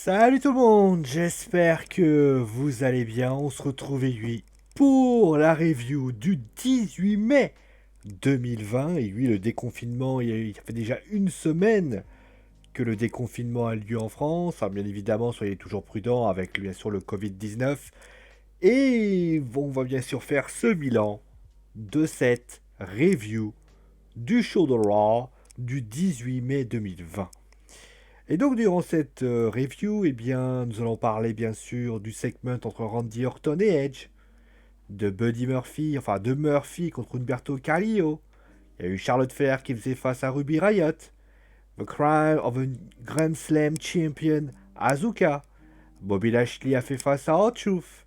Salut tout le monde, j'espère que vous allez bien. On se retrouve aujourd'hui pour la review du 18 mai 2020. Et oui, le déconfinement, il fait déjà une semaine que le déconfinement a lieu en France. Alors, bien évidemment, soyez toujours prudents avec bien sûr le Covid-19. Et on va bien sûr faire ce bilan de cette review du show de Raw du 18 mai 2020. Et donc durant cette review, eh bien, nous allons parler bien sûr du segment entre Randy Orton et Edge, de Buddy Murphy, enfin de Murphy contre Humberto Carrillo. Il y a eu Charlotte Flair qui faisait face à Ruby Riott, The Crime of a Grand Slam Champion Asuka. Bobby Lashley a fait face à R-Truth.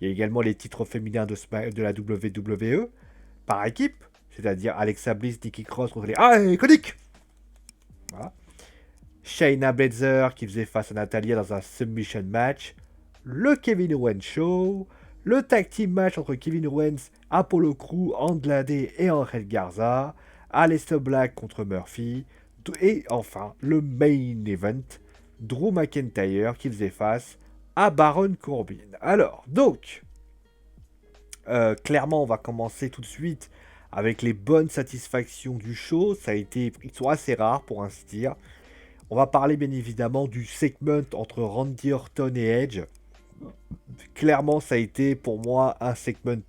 Il y a également les titres féminins de la WWE par équipe, c'est-à-dire Alexa Bliss, Nikki Cross contre les Iconics. Voilà. Shayna Baszler qui faisait face à Natalia dans un submission match, le Kevin Owens Show, le tag team match entre Kevin Owens, Apollo Crews, Andrade et Angel Garza, Aleister Black contre Murphy, et enfin le main event, Drew McIntyre qui faisait face à Baron Corbin. Alors, donc, clairement, on va commencer tout de suite avec les bonnes satisfactions du show. Ils sont assez rares pour ainsi dire. On va parler bien évidemment du segment entre Randy Orton et Edge. Clairement, ça a été pour moi un segment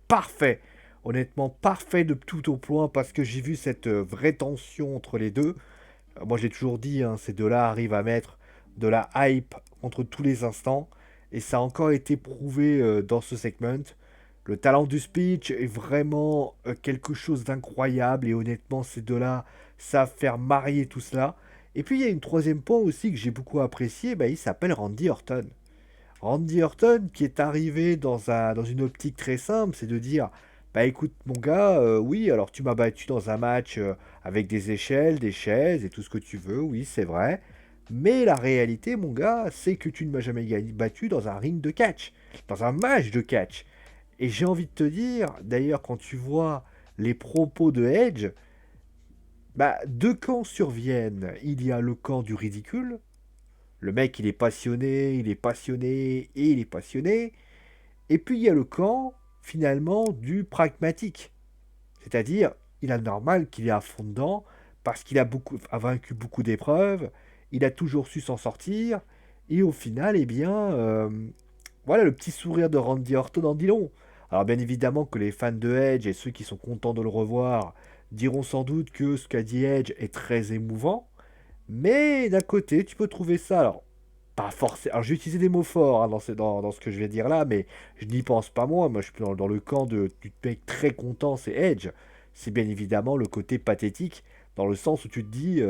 parfait. Honnêtement, parfait de tout au point parce que j'ai vu cette vraie tension entre les deux. Moi, j'ai toujours dit, hein, ces deux-là arrivent à mettre de la hype contre tous les instants. Et ça a encore été prouvé dans ce segment. Le talent du speech est vraiment quelque chose d'incroyable. Et honnêtement, ces deux-là savent faire marier tout cela. Et puis il y a une troisième point aussi que j'ai beaucoup apprécié, il s'appelle Randy Orton. Randy Orton qui est arrivé dans une optique très simple, c'est de dire, bah écoute mon gars, oui, alors tu m'as battu dans un match avec des échelles, des chaises et tout ce que tu veux, oui c'est vrai. Mais la réalité mon gars, c'est que tu ne m'as jamais battu dans un ring de catch, dans un match de catch. Et j'ai envie de te dire, d'ailleurs quand tu vois les propos de Edge, deux camps surviennent. Il y a le camp du ridicule. Le mec, il est passionné et il est passionné. Et puis il y a le camp, finalement, du pragmatique. C'est-à-dire, il est normal qu'il est à fond dedans parce qu'il a vaincu beaucoup d'épreuves. Il a toujours su s'en sortir. Et au final, eh bien, voilà le petit sourire de Randy Orton en dit long. Alors bien évidemment que les fans de Edge et ceux qui sont contents de le revoir diront sans doute que ce qu'a dit Edge est très émouvant, mais d'un côté tu peux trouver ça, alors pas forcément, alors j'ai utilisé des mots forts hein, dans ce que je vais dire là, mais je n'y pense pas moi je suis dans le camp du mec très content, c'est Edge. C'est bien évidemment le côté pathétique, dans le sens où tu te dis,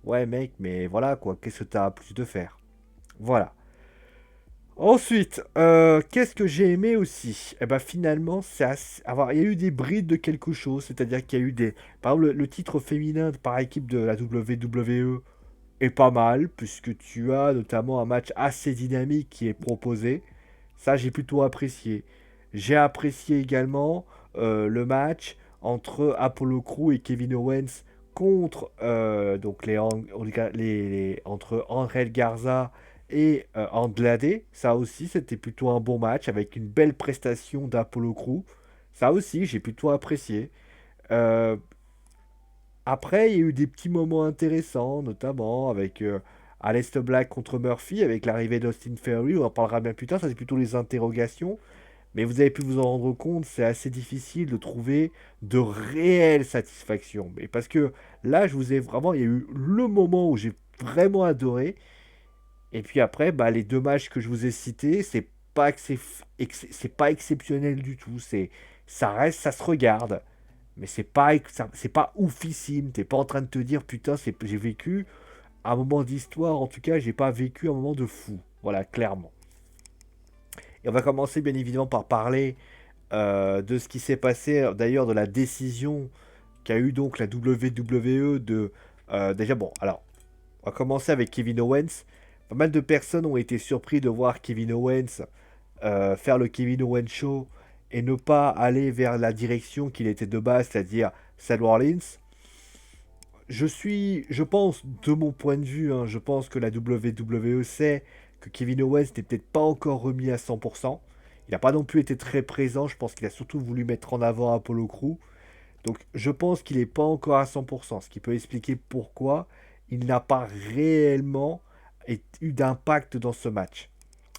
ouais mec, mais voilà quoi, qu'est-ce que t'as à plus de faire. Voilà. Ensuite, qu'est-ce que j'ai aimé aussi? Eh ben finalement, il y a eu des brides de quelque chose, c'est-à-dire qu'il y a eu des... Par exemple, le titre féminin par équipe de la WWE est pas mal, puisque tu as notamment un match assez dynamique qui est proposé. Ça, j'ai plutôt apprécié. J'ai apprécié également le match entre Apollo Crews et Kevin Owens contre donc entre Angel Garza et Andrade. Ça aussi, c'était plutôt un bon match avec une belle prestation d'Apollo Crews. Ça aussi, j'ai plutôt apprécié. Euh, Après, il y a eu des petits moments intéressants, notamment avec Aleister Black contre Murphy, avec l'arrivée d'Austin Theory. On en parlera bien plus tard, ça c'est plutôt les interrogations. Mais vous avez pu vous en rendre compte, c'est assez difficile de trouver de réelles satisfactions. Mais parce que là, je vous ai vraiment, il y a eu le moment où j'ai vraiment adoré. Et puis après, les deux matchs que je vous ai cités, c'est pas exceptionnel du tout. Ça reste, ça se regarde. Mais c'est pas oufissime. T'es pas en train de te dire, putain, j'ai vécu un moment d'histoire. En tout cas, j'ai pas vécu un moment de fou. Voilà, clairement. Et on va commencer bien évidemment par parler de ce qui s'est passé, d'ailleurs de la décision qu'a eu donc la WWE de... déjà bon, alors, on va commencer avec Kevin Owens. Pas mal de personnes ont été surpris de voir Kevin Owens faire le Kevin Owens Show et ne pas aller vers la direction qu'il était de base, c'est-à-dire Seth Rollins. je pense, de mon point de vue, hein, je pense que la WWE sait que Kevin Owens n'est peut-être pas encore remis à 100%. Il n'a pas non plus été très présent. Je pense qu'il a surtout voulu mettre en avant Apollo Crew. Donc, je pense qu'il n'est pas encore à 100%, ce qui peut expliquer pourquoi il n'a pas réellement eu d'impact dans ce match.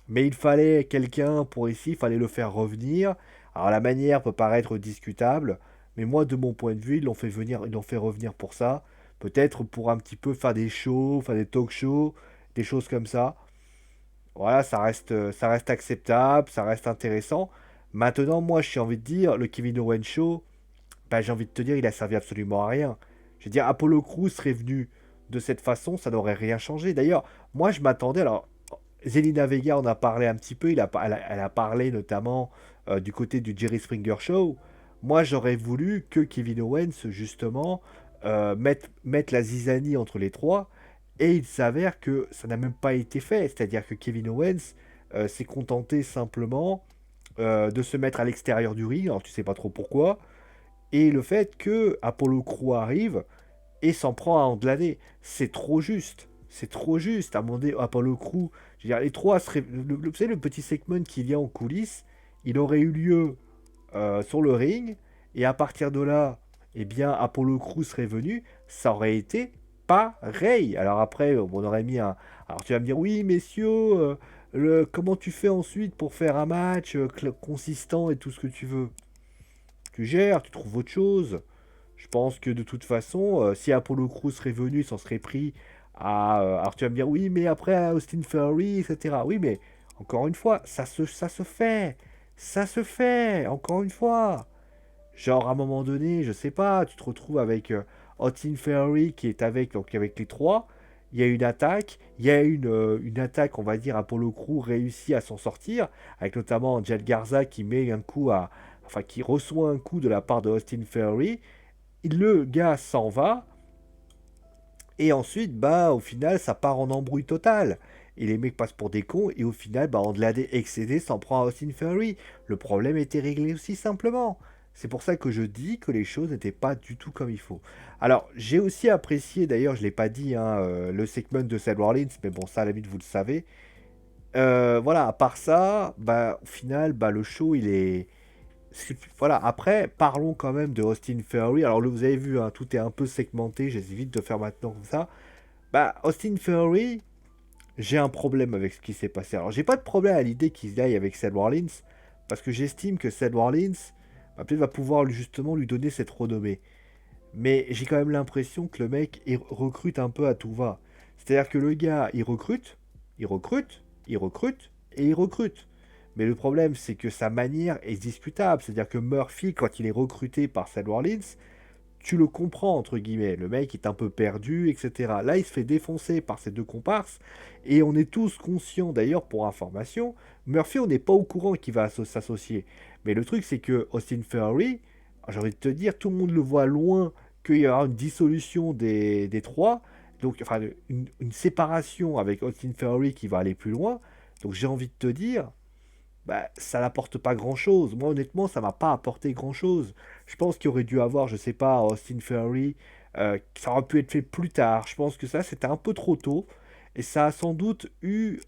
Mais il fallait quelqu'un pour ici, il fallait le faire revenir. Alors la manière peut paraître discutable, mais moi de mon point de vue, ils l'ont fait revenir pour ça. Peut-être pour un petit peu faire des shows, faire des talk shows, des choses comme ça. Voilà, ça reste acceptable, ça reste intéressant. Maintenant, moi, j'ai envie de dire, le Kevin Owens Show, bah, j'ai envie de te dire, il a servi absolument à rien. Je veux dire, Apollo Crews serait venu de cette façon, ça n'aurait rien changé. D'ailleurs, moi, je m'attendais. Alors, Zelina Vega en a parlé un petit peu. Elle a parlé notamment du côté du Jerry Springer Show. Moi, j'aurais voulu que Kevin Owens, justement, mette la zizanie entre les trois. Et il s'avère que ça n'a même pas été fait. C'est-à-dire que Kevin Owens s'est contenté simplement de se mettre à l'extérieur du ring. Alors, tu sais pas trop pourquoi. Et le fait que Apollo Crew arrive et s'en prend à Andladé, c'est trop juste. C'est trop juste. À demander Apollo Crew, je veux dire, les trois seraient. Vous savez, le petit segment qui vient en coulisses, il aurait eu lieu sur le ring. Et à partir de là, eh bien, Apollo Crew serait venu. Ça aurait été pareil. Alors après, on aurait mis un. Alors tu vas me dire, oui, messieurs, comment tu fais ensuite pour faire un match consistant et tout ce que tu veux? Tu gères, tu trouves autre chose. Je pense que de toute façon, si Apollo Crews serait venu, il s'en serait pris à. Alors tu vas me dire, oui, mais après à Austin Theory, etc. Oui, mais encore une fois, ça se fait. Ça se fait, encore une fois. Genre, à un moment donné, je sais pas, tu te retrouves avec Austin Theory qui est avec, donc, avec les trois. Il y a une attaque. Il y a une attaque, on va dire, Apollo Crews réussit à s'en sortir. Avec notamment Angel Garza qui met un coup à. Enfin, qui reçoit un coup de la part de Austin Theory. Le gars s'en va, et ensuite, bah, au final, ça part en embrouille totale. Et les mecs passent pour des cons, et au final, bah, Andrade excédé s'en prend à Austin Theory. Le problème était réglé aussi simplement. C'est pour ça que je dis que les choses n'étaient pas du tout comme il faut. Alors, j'ai aussi apprécié, d'ailleurs, je ne l'ai pas dit, hein, le segment de Seth Rollins, mais bon, ça, à la limite, vous le savez. Voilà, à part ça, bah, au final, bah, le show, il est, voilà, après, parlons quand même de Austin Theory. Alors, vous avez vu, hein, tout est un peu segmenté. J'hésite de faire maintenant comme ça. Bah, Austin Theory, j'ai un problème avec ce qui s'est passé. Alors, j'ai pas de problème à l'idée qu'il aille avec Seth Rollins, parce que j'estime que Seth Rollins, bah, peut-être va pouvoir justement lui donner cette renommée. Mais j'ai quand même l'impression que le mec il recrute un peu à tout va. C'est-à-dire que le gars, il recrute, il recrute, il recrute et il recrute. Mais le problème, c'est que sa manière est discutable. C'est-à-dire que Murphy, quand il est recruté par Seth Rollins, tu le comprends, entre guillemets. Le mec est un peu perdu, etc. Là, il se fait défoncer par ses deux comparses. Et on est tous conscients, d'ailleurs, pour information, Murphy, on n'est pas au courant qu'il va s'associer. Mais le truc, c'est que Austin Theory, j'ai envie de te dire, tout le monde le voit loin qu'il y aura une dissolution des trois. Donc, enfin, une séparation avec Austin Theory qui va aller plus loin. Donc, j'ai envie de te dire, bah, ça n'apporte pas grand-chose. Moi, honnêtement, ça m'a pas apporté grand-chose. Je pense qu'il aurait dû avoir, je sais pas, Austin Theory, ça aurait pu être fait plus tard. Je pense que ça, c'était un peu trop tôt. Et ça a sans doute eu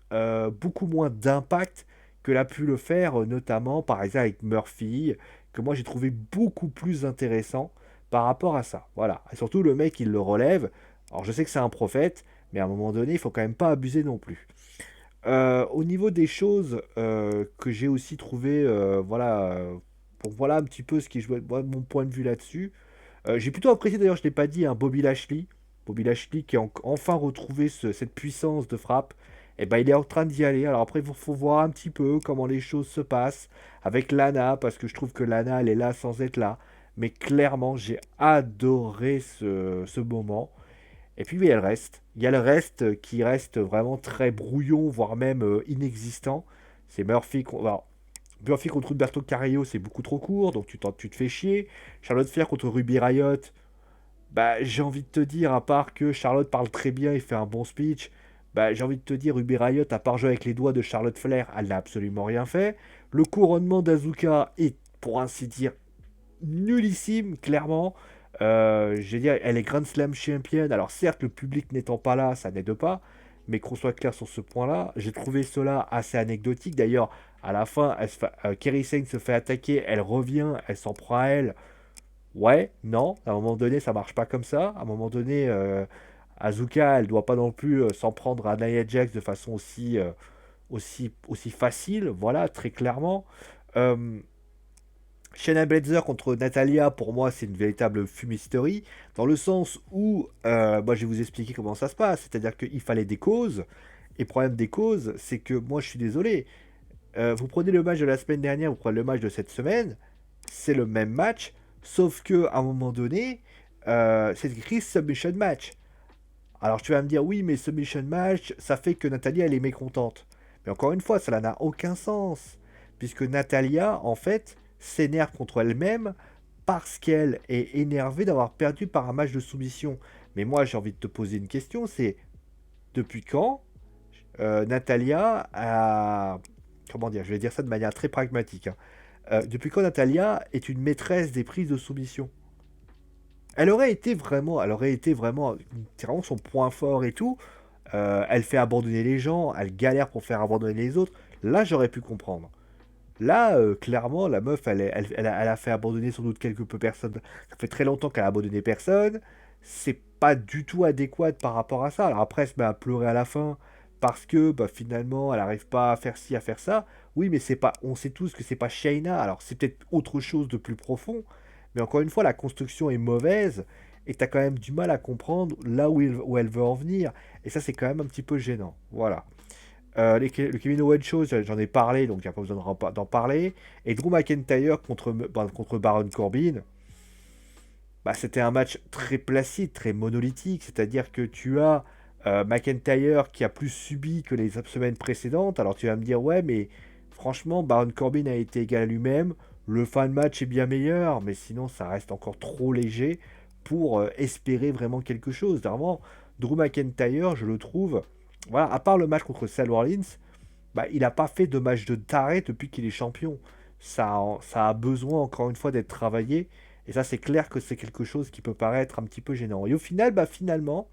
beaucoup moins d'impact que l'a pu le faire, notamment, par exemple, avec Murphy, que moi, j'ai trouvé beaucoup plus intéressant par rapport à ça. Voilà. Et surtout, le mec, il le relève. Alors, je sais que c'est un prophète, mais à un moment donné, il faut quand même pas abuser non plus. Au niveau des choses que j'ai aussi trouvé, voilà, pour voilà un petit peu ce qui jouait, moi, mon point de vue là-dessus. J'ai plutôt apprécié d'ailleurs, je ne l'ai pas dit, hein, Bobby Lashley. Bobby Lashley qui a enfin retrouvé cette puissance de frappe. Et ben, il est en train d'y aller. Alors après, faut voir un petit peu comment les choses se passent avec Lana, parce que je trouve que Lana, elle est là sans être là. Mais clairement, j'ai adoré ce moment. Et puis, oui, il y a le reste. Il y a le reste qui reste vraiment très brouillon, voire même inexistant. C'est Murphy, alors, Murphy contre Humberto Carrillo, c'est beaucoup trop court, donc tu te fais chier. Charlotte Flair contre Ruby Riott, bah, j'ai envie de te dire, à part que Charlotte parle très bien et fait un bon speech, bah, j'ai envie de te dire, Ruby Riott, à part jouer avec les doigts de Charlotte Flair, elle n'a absolument rien fait. Le couronnement d'Azuka est, pour ainsi dire, nullissime, clairement. Je veux dire, elle est Grand Slam championne. Alors certes, le public n'étant pas là, ça n'aide pas. Mais qu'on soit clair sur ce point-là, j'ai trouvé cela assez anecdotique. D'ailleurs, à la fin, Kairi Sane se fait attaquer, elle revient, elle s'en prend à elle. Ouais, non, à un moment donné, ça marche pas comme ça. À un moment donné, Asuka, elle doit pas non plus s'en prendre à Nia Jax de façon aussi facile, voilà, très clairement. Euh, Shayna Baszler contre Natalia, pour moi, c'est une véritable fumisterie, dans le sens où, moi, je vais vous expliquer comment ça se passe. C'est-à-dire qu'il fallait des causes, et le problème des causes, c'est que moi, je suis désolé. Vous prenez le match de la semaine dernière, vous prenez le match de cette semaine, c'est le même match, sauf que à un moment donné, c'est écrit Submission Match. Alors tu vas me dire, oui, mais Submission Match, ça fait que Natalia, elle est mécontente. Mais encore une fois, cela n'a aucun sens. Puisque Natalia, en fait, s'énerve contre elle-même parce qu'elle est énervée d'avoir perdu par un match de soumission. Mais moi, j'ai envie de te poser une question, c'est depuis quand Natalia a... Comment dire? Je vais dire ça de manière très pragmatique, hein. Depuis quand Natalia est une maîtresse des prises de soumission? Elle aurait été vraiment, c'est vraiment son point fort et tout. Elle fait abandonner les gens, elle galère pour faire abandonner les autres. Là, j'aurais pu comprendre. Là, clairement, la meuf, elle a fait abandonner sans doute quelque peu personne. Ça fait très longtemps qu'elle a abandonné personne. C'est pas du tout adéquat par rapport à ça. Alors après, elle se met à pleurer à la fin parce que bah, finalement, elle n'arrive pas à faire ci, à faire ça. Oui, mais c'est pas. On sait tous que c'est pas Shayna. Alors c'est peut-être autre chose de plus profond. Mais encore une fois, la construction est mauvaise et t'as quand même du mal à comprendre là où elle veut en venir. Et ça, c'est quand même un petit peu gênant. Voilà. Le Kevin Owens Show, j'en ai parlé, donc il n'y a pas besoin d'en parler. Et Drew McIntyre contre Baron Corbin, bah, c'était un match très placide, très monolithique. C'est-à-dire que tu as McIntyre qui a plus subi que les semaines précédentes. Alors tu vas me dire, ouais, mais franchement, Baron Corbin a été égal à lui-même. Le fan match est bien meilleur, mais sinon, ça reste encore trop léger pour espérer vraiment quelque chose. Vraiment, Drew McIntyre, je le trouve. Voilà, à part le match contre Seth Rollins, bah, il n'a pas fait de match de taré depuis qu'il est champion. Ça a besoin, encore une fois, d'être travaillé. Et ça, c'est clair que c'est quelque chose qui peut paraître un petit peu gênant. Et au final, bah, finalement,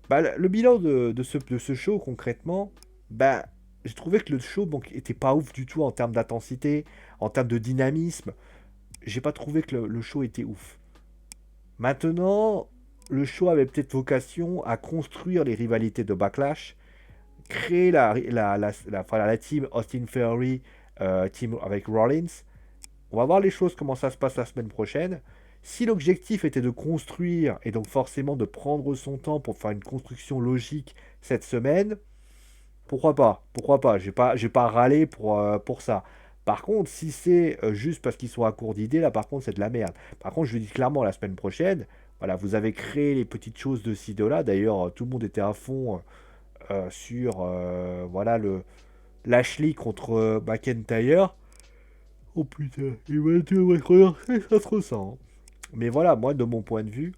bah, le bilan de ce show, concrètement, bah, j'ai trouvé que le show bon, était pas ouf du tout en termes d'intensité, en termes de dynamisme. J'ai pas trouvé que le show était ouf. Maintenant, le show avait peut-être vocation à construire les rivalités de Backlash, créer la team Austin Theory, team avec Rollins. On va voir les choses, comment ça se passe la semaine prochaine. Si l'objectif était de construire et donc forcément de prendre son temps pour faire une construction logique cette semaine, pourquoi pas? Pourquoi pas? J'ai pas râlé pour ça. Par contre, si c'est juste parce qu'ils sont à court d'idées, là par contre c'est de la merde. Par contre, je le dis clairement la semaine prochaine, voilà, vous avez créé les petites choses de ci, de là. D'ailleurs, tout le monde était à fond sur voilà le Lashley contre McIntyre. Oh putain, il va être relancer, ça se ressent, hein. Mais voilà, moi de mon point de vue,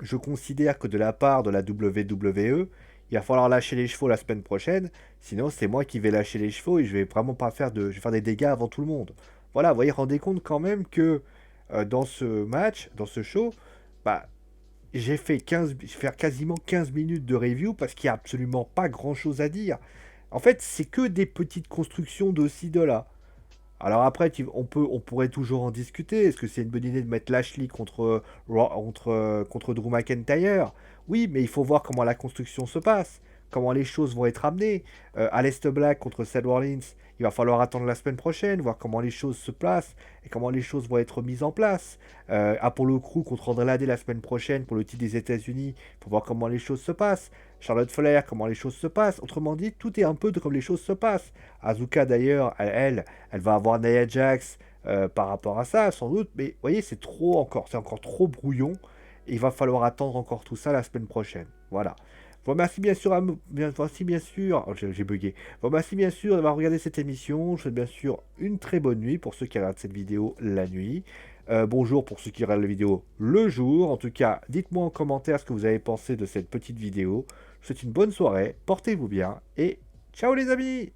je considère que de la part de la WWE, il va falloir lâcher les chevaux la semaine prochaine, sinon c'est moi qui vais lâcher les chevaux et je vais vraiment pas faire je vais faire des dégâts avant tout le monde. Voilà, vous voyez, rendez compte quand même que dans ce match, dans ce show, bah je vais faire quasiment 15 minutes de review parce qu'il n'y a absolument pas grand chose à dire. En fait, c'est que des petites constructions de ci, de là. Alors après, on pourrait toujours en discuter. Est-ce que c'est une bonne idée de mettre Lashley contre Drew McIntyre? Oui, mais il faut voir comment la construction se passe, comment les choses vont être amenées. Aleister Black contre Seth Rollins, il va falloir attendre la semaine prochaine, voir comment les choses se placent et comment les choses vont être mises en place. Apollo Crew contre Andrade la semaine prochaine pour le titre des États-Unis, il faut voir comment les choses se passent. Charlotte Flair, comment les choses se passent. Autrement dit, tout est un peu de comme les choses se passent. Asuka d'ailleurs, elle va avoir Nia Jax par rapport à ça, sans doute. Mais vous voyez, c'est encore trop brouillon. Et il va falloir attendre encore tout ça la semaine prochaine. Voilà. Je vous remercie bien sûr, oh, j'ai bugué. Je vous remercie bien sûr d'avoir regardé cette émission. Je vous souhaite bien sûr une très bonne nuit pour ceux qui regardent cette vidéo la nuit. Bonjour pour ceux qui regardent la vidéo le jour. En tout cas, dites-moi en commentaire ce que vous avez pensé de cette petite vidéo. Je vous souhaite une bonne soirée, portez-vous bien et ciao les amis!